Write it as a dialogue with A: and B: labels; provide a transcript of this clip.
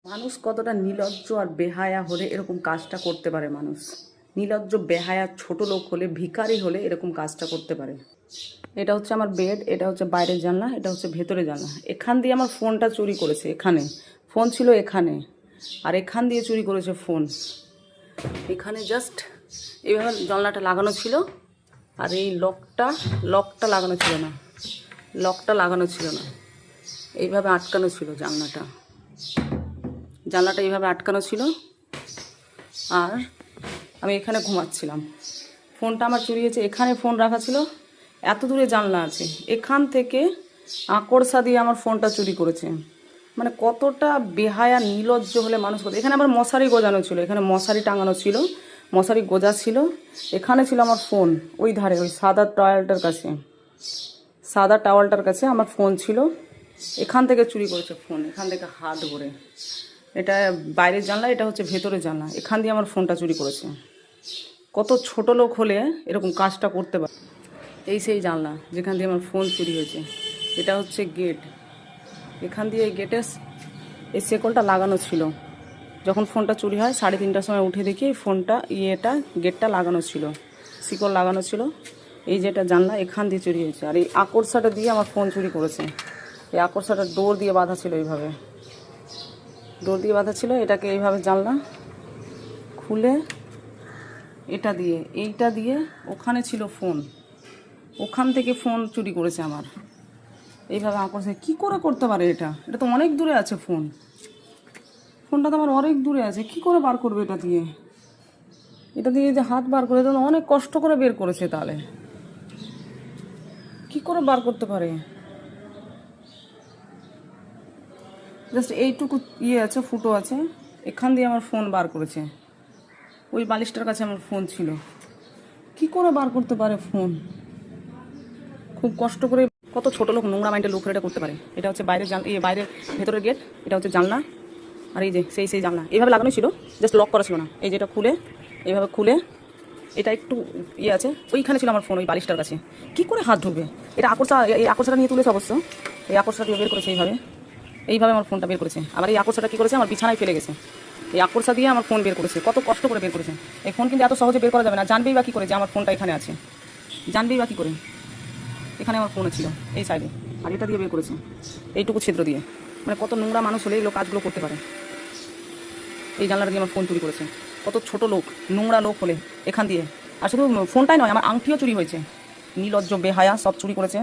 A: মানুষ কতটা নির্লজ্জ আর বেহায়া হলে এরকম কাজটা করতে পারে। মানুষ নির্লজ্জ বেহায়া ছোট লোক হলে ভিখারি হলে এরকম কাজটা করতে পারে। এটা হচ্ছে আমার বেড, এটা হচ্ছে বাইরের জানলা, এটা হচ্ছে ভেতরে জানলা। এখান দিয়ে আমার ফোনটা চুরি করেছে। এখানে ফোন ছিল এখানে, আর এখান দিয়ে চুরি করেছে ফোন। এখানে জাস্ট এইভাবে জানলাটা লাগানো ছিল, আর এই লকটা লাগানো ছিল না, লকটা লাগানো ছিল না, এইভাবে আটকানো ছিল জানলাটা এইভাবে আটকানো ছিল। আর আমি এখানে ঘুমাচ্ছিলাম, ফোনটা আমার চুরি হয়েছে। এখানে ফোন রাখা ছিল, এত দূরে জানলা আছে, এখান থেকে আকর্ষা দিয়ে আমার ফোনটা চুরি করেছে। মানে কতটা বেহায়া নির্লজ্জ হলে মানুষ করতে। এখানে আবার মশারি গোজানো ছিল, এখানে মশারি টাঙানো ছিল, মশারি গোজা ছিল। এখানে ছিল আমার ফোন, ওই ধারে ওই সাদা টাওয়ালটার কাছে আমার ফোন ছিল। এখান থেকে চুরি করেছে ফোন, এখান থেকে হাত ধরে। এটা বাইরের জানলা, এটা হচ্ছে ভেতরের জানলা। এখান দিয়ে আমার ফোনটা চুরি করেছে। কত ছোট লোক হলে এরকম কাজটা করতে পারে। এই সেই জানলা যেখান দিয়ে আমার ফোন চুরি হয়েছে। এটা হচ্ছে গেট, এখান দিয়ে এই গেটে এই শেকলটা লাগানো ছিল। যখন ফোনটা চুরি হয় 3:30টার সময় উঠে দেখি ফোনটা গেটটা লাগানো ছিল, শিকল লাগানো ছিল। এই যেটা জানলা, এখান দিয়ে চুরি হয়েছে। আর এই আকর্ষাটা দিয়ে আমার ফোন চুরি করেছে। এই আকর্ষাটা ডোর দিয়ে বাঁধা ছিল, এইভাবে ডোর দিয়ে বাঁধা ছিল। এটাকে এইভাবে জানলা খুলে এইটা দিয়ে ওখানে ছিল ফোন, ওখান থেকে ফোন চুরি করেছে আমার। এইভাবে আকর্ষণ কী করে করতে পারে? এটা তো অনেক দূরে আছে ফোনটা তো আমার অনেক দূরে আছে। কি করে বার করবে এটা দিয়ে যে হাত বার করে দেন, অনেক কষ্ট করে বের করেছে। তাহলে কি করে বার করতে পারে? জাস্ট এইটুকু আছে, ফুটো আছে, এখান দিয়ে আমার ফোন বার করেছে। ওই বালিশটার কাছে আমার ফোন ছিল। কি করে বার করতে পারে ফোন? খুব কষ্ট করে। কত ছোট লোক, নোংরা মাইন্ডের লোক এটা করতে পারে। এটা হচ্ছে বাইরের ভেতরের গেট, এটা হচ্ছে জানলা। আর এই যে সেই জানলা এইভাবে লাগানো ছিল, জাস্ট লক করা ছিল না। এই যেটা এইভাবে খুলে এটা একটু আছে, ওইখানে ছিল আমার ফোন, ওই বালিশটার কাছে। কি করে হাত ঢুকবে? এই আকর্ষাটা নিয়ে তুলেছে অবশ্য। এই আকর্ষাটা বের করেছে এইভাবে আমার ফোনটা বের করেছে। আবার এই আকর্ষাটা কী করেছে, আমার বিছানায় ফেলে গেছে। এই আকর্ষা দিয়ে আমার ফোন বের করেছে, কত কষ্ট করে বের করেছে। এই ফোন কিন্তু এত সহজে বের করা যাবে না। জানবেই বা কী করে যে আমার ফোনটা এখানে আছে? জানবেই বা কী করে? এখানে আমার ফোন ছিল এই সাইডে, আর এটা দিয়ে বের করেছে, এইটুকু ছিদ্র দিয়ে। মানে কত নোংরা মানুষ হলে এগুলো কাজগুলো করতে পারে। এই জানলাটা দিয়ে আমার ফোন চুরি করেছে। কত ছোট লোক, নোংরা লোক হলে এখান দিয়ে। আর শুধু ফোনটাই নয়, আমার আংটিও চুরি হয়েছে। নির্লজ্জ বেহায়া সব চুরি করেছে।